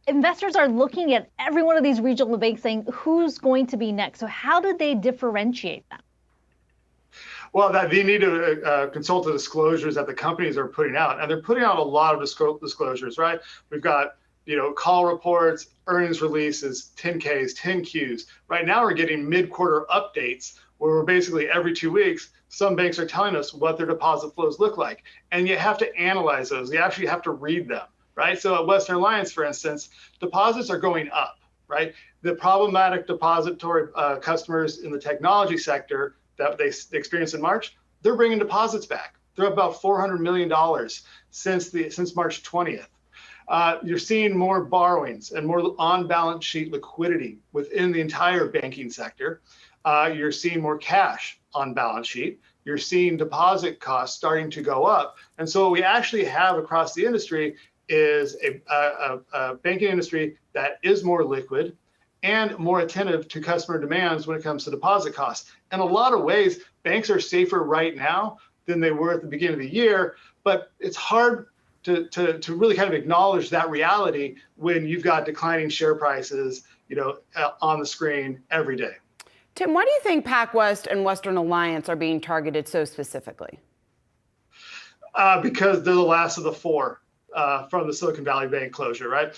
investors are looking at every one of these regional banks saying, who's going to be next? So how do they differentiate them? Well, they need to consult the disclosures that the companies are putting out, and they're putting out a lot of disclosures, right? We've got call reports, earnings releases, 10Ks, 10Qs. Right now, we're getting mid-quarter updates where we're basically every 2 weeks, some banks are telling us what their deposit flows look like, and you have to analyze those. You actually have to read them, right? So at Western Alliance, for instance, deposits are going up, right? The problematic depository customers in the technology sector that they experienced in March, they're bringing deposits back. They're up about $400 million since March 20th. You're seeing more borrowings and more on-balance sheet liquidity within the entire banking sector. You're seeing more cash on balance sheet. You're seeing deposit costs starting to go up. And so what we actually have across the industry is a banking industry that is more liquid and more attentive to customer demands when it comes to deposit costs. In a lot of ways, banks are safer right now than they were at the beginning of the year, but it's hard to really kind of acknowledge that reality when you've got declining share prices, on the screen every day. Tim, why do you think PacWest and Western Alliance are being targeted so specifically? Because they're the last of the four from the Silicon Valley Bank closure, right?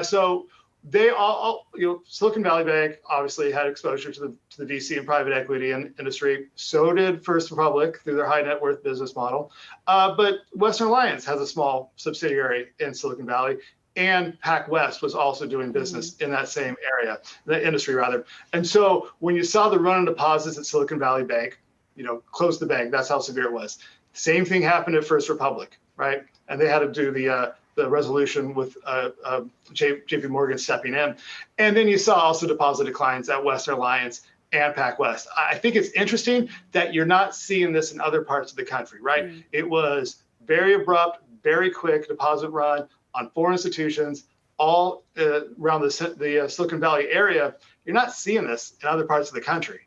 So they all, Silicon Valley Bank obviously had exposure to the VC and private equity industry. So did First Republic through their high net worth business model. But Western Alliance has a small subsidiary in Silicon Valley, and PacWest was also doing business in that same area, the industry rather. And so when you saw the run on deposits at Silicon Valley Bank, close the bank, that's how severe it was. Same thing happened at First Republic, right? And they had to do the resolution with JP Morgan stepping in. And then you saw also deposit declines at Western Alliance and PacWest. I think it's interesting that you're not seeing this in other parts of the country, right? It was very abrupt, very quick deposit run on four institutions, all around the Silicon Valley area. You're not seeing this in other parts of the country.